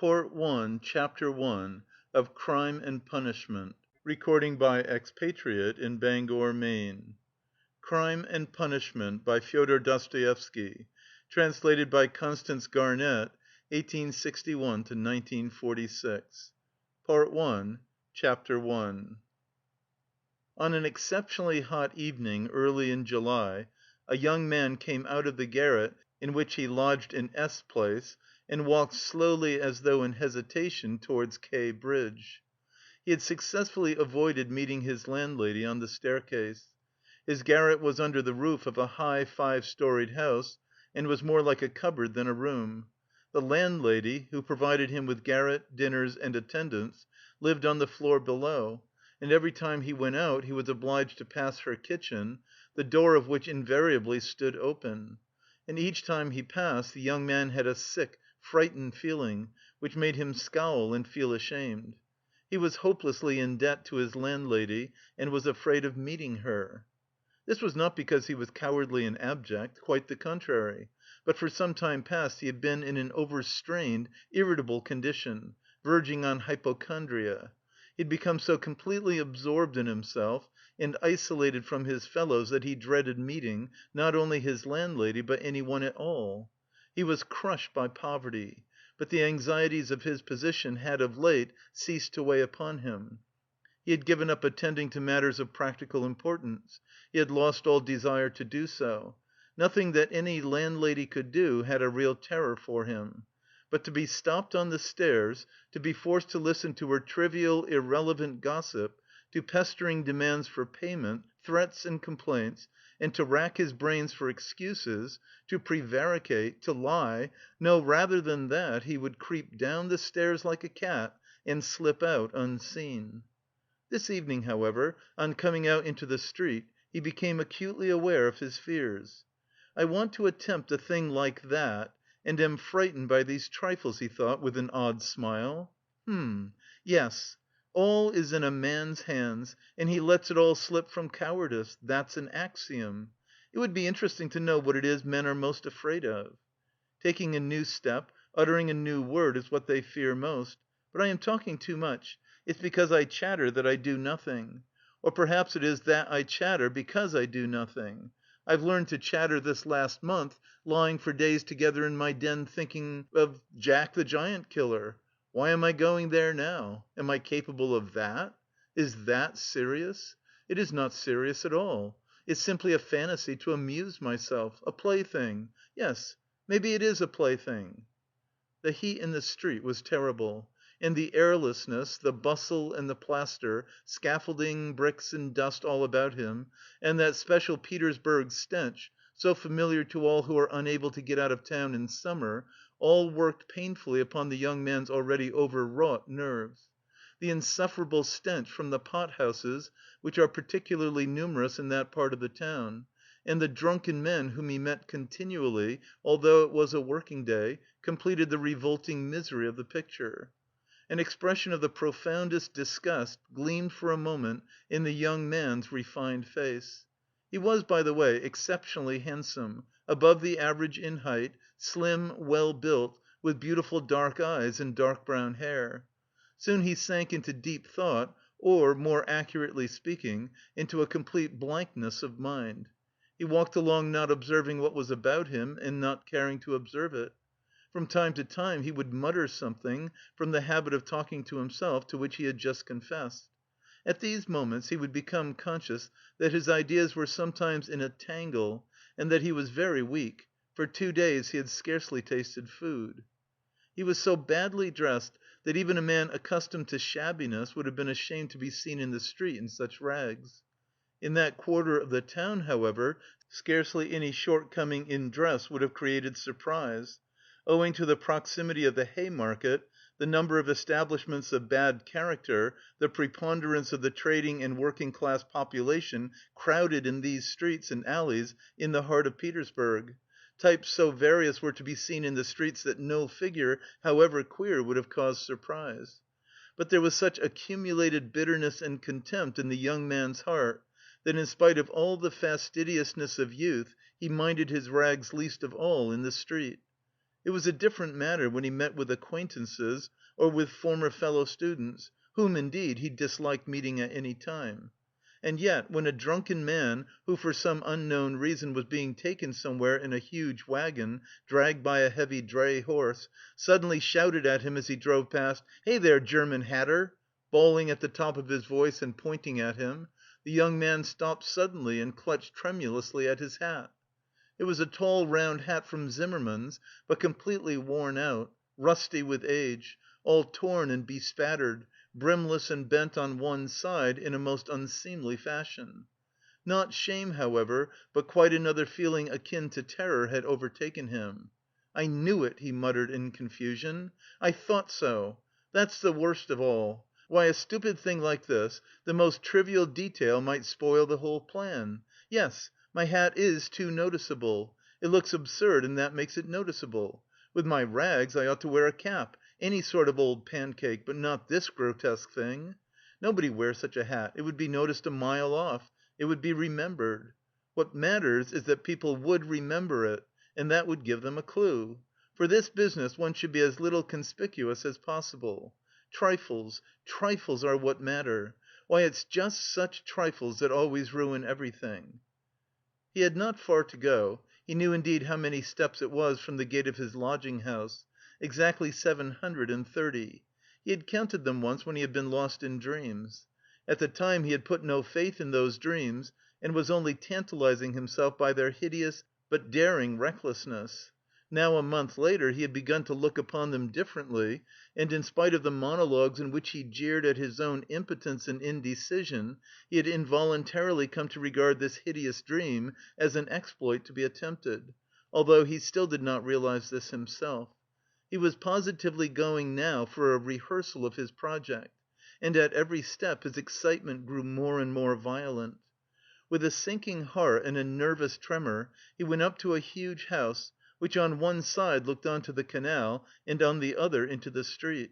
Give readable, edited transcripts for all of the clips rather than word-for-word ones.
PART I CHAPTER I of Crime and Punishment Recording by Expatriate in Bangor, Maine. Crime and Punishment by Fyodor Dostoevsky. Translated by Constance Garnett, 1861-1946. Part I, Chapter I. On an exceptionally hot evening early in July, a young man came out of the garret in which he lodged in S Place and walked slowly as though in hesitation towards K Bridge. He had successfully avoided meeting his landlady on the staircase. His garret was under the roof of a high 5-storied house, and was more like a cupboard than a room. The landlady, who provided him with garret, dinners, and attendance, lived on the floor below, and every time he went out he was obliged to pass her kitchen, the door of which invariably stood open. And each time he passed the young man had a sick, frightened feeling, which made him scowl and feel ashamed. He was hopelessly in debt to his landlady, and was afraid of meeting her. This was not because he was cowardly and abject, quite the contrary, but for some time past he had been in an overstrained, irritable condition, verging on hypochondria. He had become so completely absorbed in himself and isolated from his fellows that he dreaded meeting, not only his landlady, but anyone at all. He was crushed by poverty, but the anxieties of his position had of late ceased to weigh upon him. He had given up attending to matters of practical importance; he had lost all desire to do so. Nothing that any landlady could do had a real terror for him. But to be stopped on the stairs, to be forced to listen to her trivial, irrelevant gossip, to pestering demands for payment, threats and complaints, and to rack his brains for excuses, to prevaricate, to lie, no, rather than that, he would creep down the stairs like a cat and slip out unseen. This evening, however, on coming out into the street, he became acutely aware of his fears. "I want to attempt a thing like that, and am frightened by these trifles," he thought with an odd smile. Yes. All is in a man's hands, and he lets it all slip from cowardice. That's an axiom. It would be interesting to know what it is men are most afraid of. Taking a new step, uttering a new word is what they fear most. But I am talking too much. It's because I chatter that I do nothing. Or perhaps it is that I chatter because I do nothing. I've learned to chatter this last month, lying for days together in my den thinking of Jack the Giant Killer. Why am I going there now? Am I capable of that? Is that serious? It is not serious at all. It's simply a fantasy to amuse myself, a plaything. Yes, maybe it is a plaything." The heat in the street was terrible, and the airlessness, the bustle and the plaster, scaffolding, bricks and dust all about him, and that special Petersburg stench, so familiar to all who are unable to get out of town in summer, all worked painfully upon the young man's already overwrought nerves. The insufferable stench from the pot-houses, which are particularly numerous in that part of the town, and the drunken men whom he met continually, although it was a working day, completed the revolting misery of the picture. An expression of the profoundest disgust gleamed for a moment in the young man's refined face. He was, by the way, exceptionally handsome, above the average in height, slim, well built, with beautiful dark eyes and dark brown hair. Soon he sank into deep thought, or, more accurately speaking, into a complete blankness of mind. He walked along not observing what was about him and not caring to observe it. From time to time he would mutter something, from the habit of talking to himself, to which he had just confessed. At these moments he would become conscious that his ideas were sometimes in a tangle, and that he was very weak; for 2 days he had scarcely tasted food. He was so badly dressed that even a man accustomed to shabbiness would have been ashamed to be seen in the street in such rags. In that quarter of the town, however, scarcely any shortcoming in dress would have created surprise. Owing to the proximity of the Hay Market, the number of establishments of bad character, the preponderance of the trading and working class population crowded in these streets and alleys in the heart of Petersburg, types so various were to be seen in the streets that no figure, however queer, would have caused surprise. But there was such accumulated bitterness and contempt in the young man's heart that in spite of all the fastidiousness of youth he minded his rags least of all in the street. It was a different matter when he met with acquaintances or with former fellow students, whom, indeed, he disliked meeting at any time. And yet, when a drunken man, who for some unknown reason was being taken somewhere in a huge waggon, dragged by a heavy dray horse, suddenly shouted at him as he drove past, "Hey there, German hatter!" bawling at the top of his voice and pointing at him, the young man stopped suddenly and clutched tremulously at his hat. It was a tall round hat from Zimmerman's, but completely worn out, rusty with age, all torn and bespattered, brimless and bent on one side in a most unseemly fashion. Not shame, however, but quite another feeling akin to terror had overtaken him. "I knew it," he muttered in confusion. "I thought so. That's the worst of all. Why, a stupid thing like this, the most trivial detail might spoil the whole plan. Yes, my hat is too noticeable. It looks absurd and that makes it noticeable. With my rags I ought to wear a cap, any sort of old pancake, but not this grotesque thing. Nobody wears such a hat, it would be noticed a mile off, it would be remembered. What matters is that people would remember it, and that would give them a clue. For this business one should be as little conspicuous as possible. Trifles, trifles are what matter. Why, it's just such trifles that always ruin everything." He had not far to go; he knew indeed how many steps it was from the gate of his lodging house: exactly 730. He had counted them once when he had been lost in dreams. At the time he had put no faith in those dreams, and was only tantalising himself by their hideous but daring recklessness. Now a month later he had begun to look upon them differently, and in spite of the monologues in which he jeered at his own impotence and indecision, he had involuntarily come to regard this hideous dream as an exploit to be attempted, although he still did not realise this himself. He was positively going now for a rehearsal of his project, and at every step his excitement grew more and more violent. With a sinking heart and a nervous tremor he went up to a huge house, which on one side looked on to the canal and on the other into the street.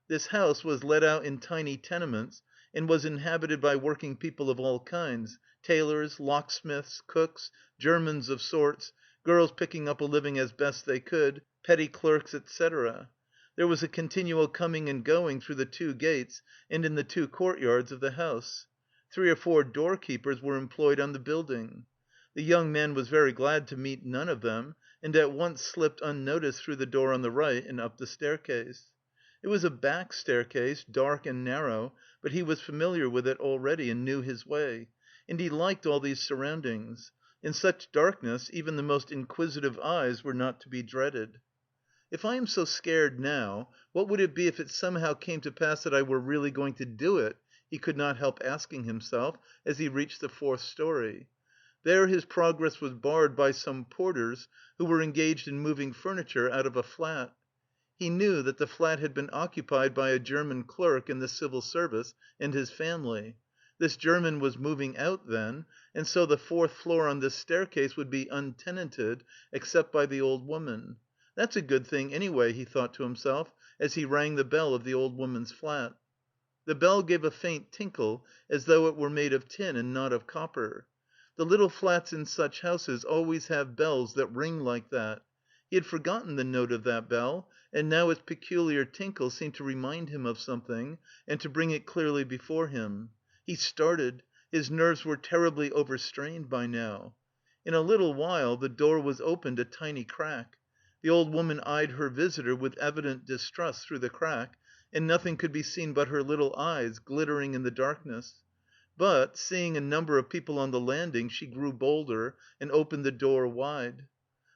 This house was let out in tiny tenements and was inhabited by working people of all kinds, tailors, locksmiths, cooks, Germans of sorts, girls picking up a living as best they could, petty clerks, etc. There was a continual coming and going through the two gates and in the two courtyards of the house. 3 or 4 doorkeepers were employed on the building. The young man was very glad to meet none of them, and at once slipped unnoticed through the door on the right and up the staircase. It was a back staircase, dark and narrow, but he was familiar with it already and knew his way, and he liked all these surroundings. In such darkness even the most inquisitive eyes were not to be dreaded. "If I am so scared now, what would it be if it somehow came to pass that I were really going to do it?" he could not help asking himself as he reached the 4th storey. There his progress was barred by some porters who were engaged in moving furniture out of a flat. He knew that the flat had been occupied by a German clerk in the civil service and his family. This German was moving out then, and so the 4th floor on this staircase would be untenanted except by the old woman. "That's a good thing, anyway," he thought to himself as he rang the bell of the old woman's flat. The bell gave a faint tinkle as though it were made of tin and not of copper. The little flats in such houses always have bells that ring like that. He had forgotten the note of that bell, and now its peculiar tinkle seemed to remind him of something and to bring it clearly before him. He started; his nerves were terribly overstrained by now. In a little while the door was opened a tiny crack. The old woman eyed her visitor with evident distrust through the crack, and nothing could be seen but her little eyes, glittering in the darkness. But, seeing a number of people on the landing, she grew bolder and opened the door wide.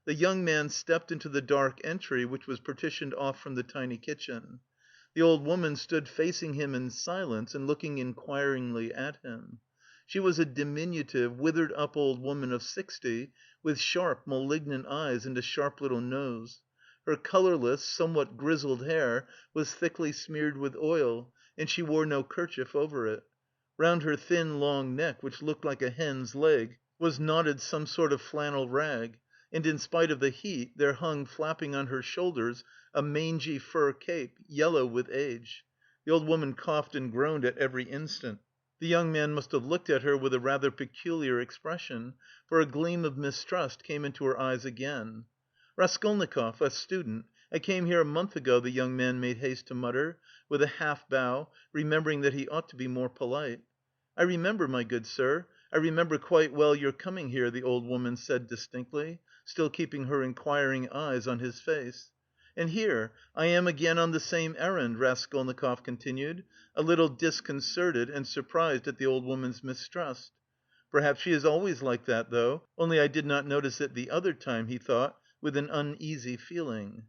The young man stepped into the dark entry which was partitioned off from the tiny kitchen. The old woman stood facing him in silence and looking inquiringly at him. She was a diminutive, withered up old woman of 60, with sharp, malignant eyes and a sharp little nose. Her colourless, somewhat grizzled hair was thickly smeared with oil, and she wore no kerchief over it. Round her thin, long neck, which looked like a hen's leg, was knotted some sort of flannel rag, and in spite of the heat there hung flapping on her shoulders a mangy fur cape, yellow with age. The old woman coughed and groaned at every instant. The young man must have looked at her with a rather peculiar expression, for a gleam of mistrust came into her eyes again. "Raskolnikov, a student. I came here a month ago," the young man made haste to mutter, with a half bow, remembering that he ought to be more polite. "I remember, my good sir, I remember quite well your coming here," the old woman said distinctly, still keeping her inquiring eyes on his face. "And here I am again on the same errand," Raskolnikov continued, a little disconcerted and surprised at the old woman's mistrust. "Perhaps she is always like that, though, only I did not notice it the other time," he thought, with an uneasy feeling.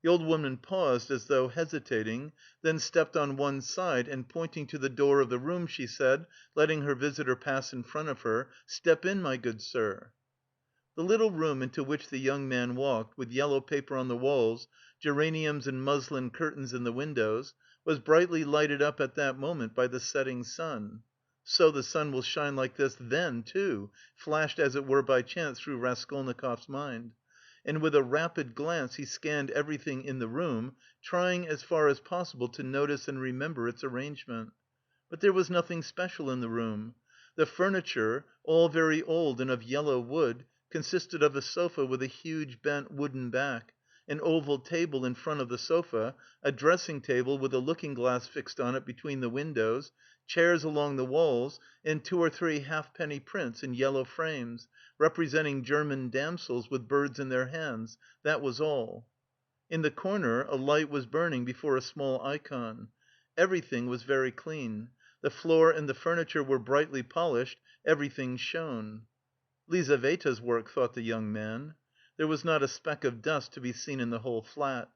The old woman paused as though hesitating, then stepped on one side and pointing to the door of the room, she said, letting her visitor pass in front of her, "Step in, my good sir." The little room into which the young man walked, with yellow paper on the walls, geraniums and muslin curtains in the windows, was brightly lighted up at that moment by the setting sun. "So the sun will shine like this then, too," flashed as it were by chance through Raskolnikov's mind, and with a rapid glance he scanned everything in the room, trying as far as possible to notice and remember its arrangement. But there was nothing special in the room. The furniture, all very old and of yellow wood, consisted of a sofa with a huge bent wooden back, an oval table in front of the sofa, a dressing table with a looking glass fixed on it between the windows, chairs along the walls, and two or three halfpenny prints in yellow frames, representing German damsels with birds in their hands that was all. In the corner a light was burning before a small ikon. Everything was very clean. The floor and the furniture were brightly polished, everything shone. "Lizaveta's work," thought the young man. There was not a speck of dust to be seen in the whole flat.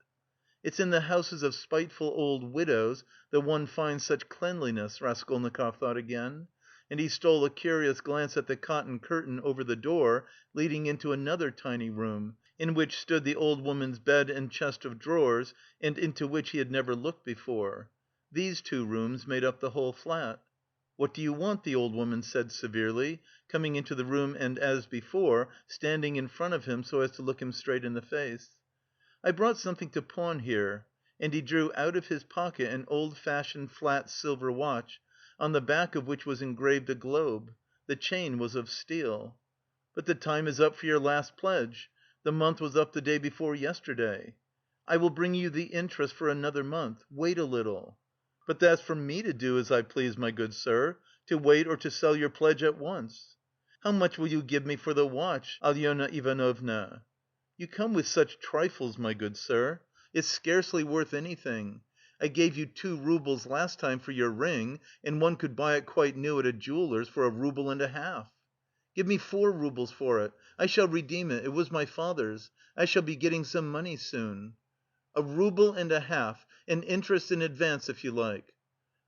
"It's in the houses of spiteful old widows that one finds such cleanliness," Raskolnikov thought again, and he stole a curious glance at the cotton curtain over the door leading into another tiny room, in which stood the old woman's bed and chest of drawers, and into which he had never looked before. These two rooms made up the whole flat. "What do you want?" the old woman said severely, coming into the room and, as before, standing in front of him so as to look him straight in the face. "I brought something to pawn here," and he drew out of his pocket an old‐fashioned flat silver watch, on the back of which was engraved a globe. The chain was of steel. "But the time is up for your last pledge. The month was up the day before yesterday." "I will bring you the interest for another month. Wait a little." "But that's for me to do as I please, my good sir, to wait or to sell your pledge at once." "How much will you give me for the watch, Alyona Ivanovna?" "You come with such trifles, my good sir. It's scarcely worth anything. I gave you 2 roubles last time for your ring, and one could buy it quite new at a jeweller's for 1 rouble and a half." "Give me 4 roubles for it. I shall redeem it, it was my father's. I shall be getting some money soon." "A rouble and a half, and interest in advance if you like."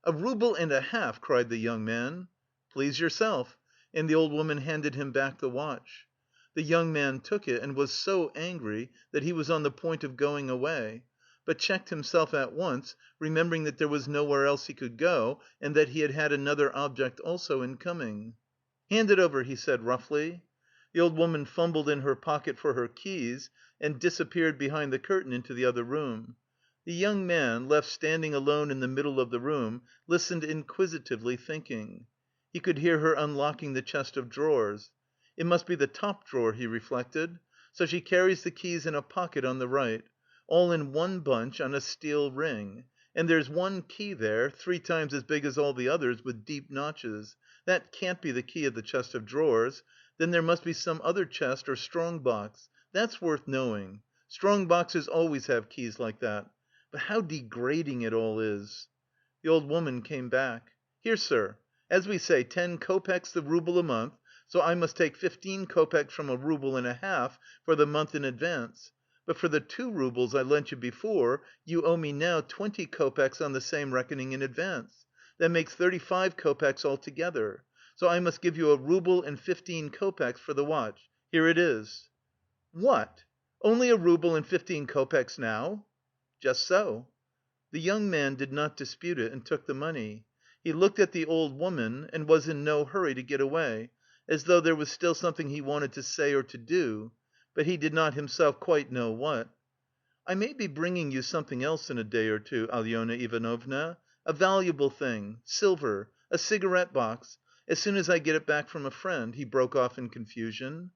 "A rouble and a half!" cried the young man. "Please yourself," and the old woman handed him back the watch. The young man took it and was so angry that he was on the point of going away, but checked himself at once, remembering that there was nowhere else he could go, and that he had had another object also in coming. "Hand it over," he said roughly. The old woman fumbled in her pocket for her keys, and disappeared behind the curtain into the other room. The young man, left standing alone in the middle of the room, listened inquisitively, thinking. He could hear her unlocking the chest of drawers. "It must be the top drawer," he reflected. "So she carries the keys in a pocket on the right. All in one bunch on a steel ring. And there's one key there, 3 times as big as all the others, with deep notches. That can't be the key of the chest of drawers. Then there must be some other chest or strong box. That's worth knowing. Strong boxes always have keys like that. But how degrading it all is!" The old woman came back. "Here, sir, as we say, 10 kopecks the rouble a month, so I must take 15 kopecks from a rouble and a half for the month in advance. But for the 2 roubles I lent you before, you owe me now 20 kopecks on the same reckoning in advance. That makes 35 kopecks altogether. So I must give you a rouble and 15 kopecks for the watch. Here it is." "What? Only a rouble and 15 kopecks now?" "Just so." The young man did not dispute it and took the money. He looked at the old woman and was in no hurry to get away, as though there was still something he wanted to say or to do, but he did not himself quite know what. "I may be bringing you something else in a day or two, Alyona Ivanovna. A valuable thing, silver, a cigarette box, as soon as I get it back from a friend," he broke off in confusion.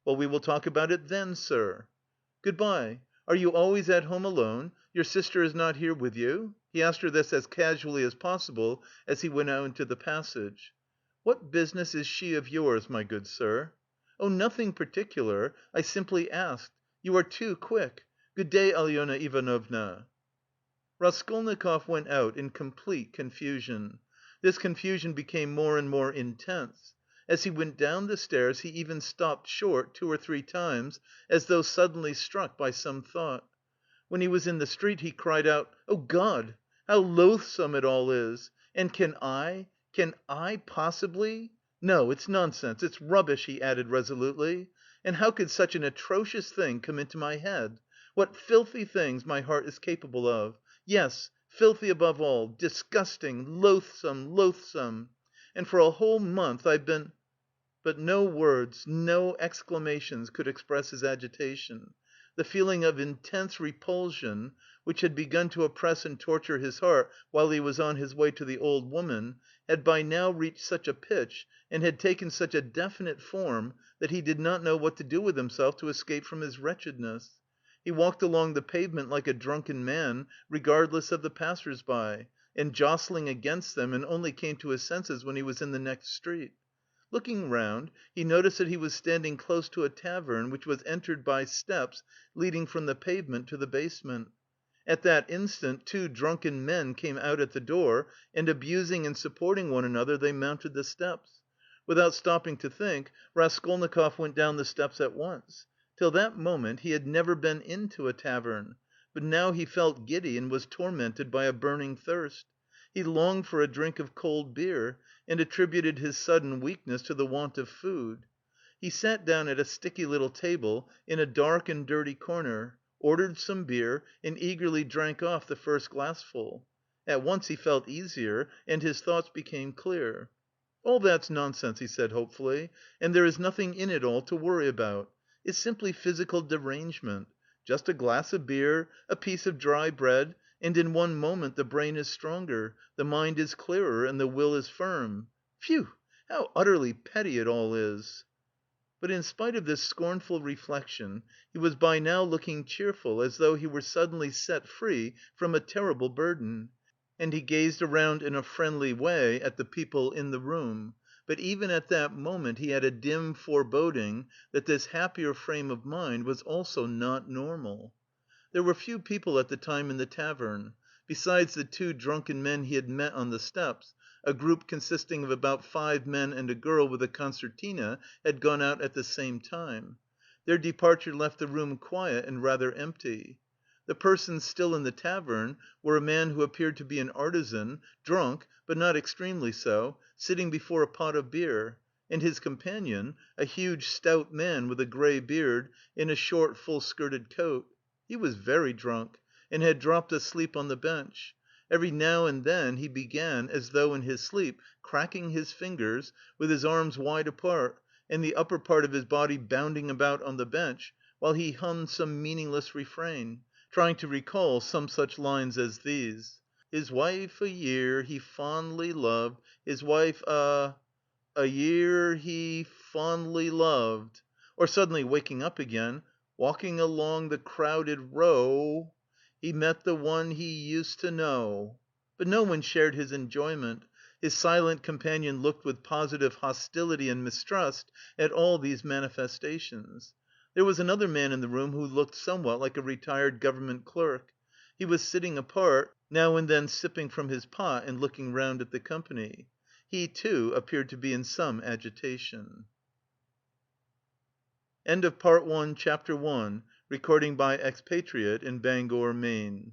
"Well, we will talk about it then, sir." Good bye. Are you always at home alone? Your sister is not here with you?" He asked her this as casually as possible as he went out into the passage. "What business is she of yours, my good sir?" "Oh, nothing particular. I simply asked. You are too quick. Good day, Alyona Ivanovna." Raskolnikov went out in complete confusion. This confusion became more and more intense. As he went down the stairs he even stopped short 2 or 3 times, as though suddenly struck by some thought. When he was in the street he cried out: "Oh, God! How loathsome it all is! And can I possibly... No, it's nonsense, it's rubbish," he added resolutely. "And how could such an atrocious thing come into my head? What filthy things my heart is capable of! Yes, filthy above all, disgusting, loathsome, loathsome! And for a whole month I've been..." But no words, no exclamations could express his agitation. The feeling of intense repulsion, which had begun to oppress and torture his heart while he was on his way to the old woman, had by now reached such a pitch and had taken such a definite form that he did not know what to do with himself to escape from his wretchedness. He walked along the pavement like a drunken man, regardless of the passers by, and jostling against them, and only came to his senses when he was in the next street. Looking round, he noticed that he was standing close to a tavern which was entered by steps leading from the pavement to the basement. At that instant 2 drunken men came out at the door, and abusing and supporting one another, they mounted the steps. Without stopping to think, Raskolnikov went down the steps at once. Till that moment he had never been into a tavern, but now he felt giddy and was tormented by a burning thirst. He longed for a drink of cold beer, and attributed his sudden weakness to the want of food. He sat down at a sticky little table in a dark and dirty corner, ordered some beer, and eagerly drank off the first glassful. At once he felt easier, and his thoughts became clear. "All that's nonsense," he said hopefully, "and there is nothing in it all to worry about. It's simply physical derangement. Just a glass of beer, a piece of dry bread, and in one moment the brain is stronger, the mind is clearer, and the will is firm. Phew! How utterly petty it all is!" But in spite of this scornful reflection, he was by now looking cheerful, as though he were suddenly set free from a terrible burden, and he gazed around in a friendly way at the people in the room, but even at that moment he had a dim foreboding that this happier frame of mind was also not normal. There were few people at the time in the tavern. Besides the 2 drunken men he had met on the steps, a group consisting of about 5 men and a girl with a concertina had gone out at the same time. Their departure left the room quiet and rather empty. The persons still in the tavern were a man who appeared to be an artisan, drunk, but not extremely so, sitting before a pot of beer, and his companion, a huge stout man with a grey beard, in a short full skirted coat. He was very drunk, and had dropped asleep on the bench. Every now and then he began, as though in his sleep, cracking his fingers, with his arms wide apart, and the upper part of his body bounding about on the bench, while he hummed some meaningless refrain, trying to recall some such lines as these: "His wife a year he fondly loved, his wife a year he fondly loved," or suddenly waking up again, "walking along the crowded row, he met the one he used to know." But no one shared his enjoyment. His silent companion looked with positive hostility and mistrust at all these manifestations. There was another man in the room who looked somewhat like a retired government clerk. He was sitting apart, now and then sipping from his pot and looking round at the company. He, too, appeared to be in some agitation. End of Part 1, Chapter 1, recording by Expatriate in Bangor, Maine.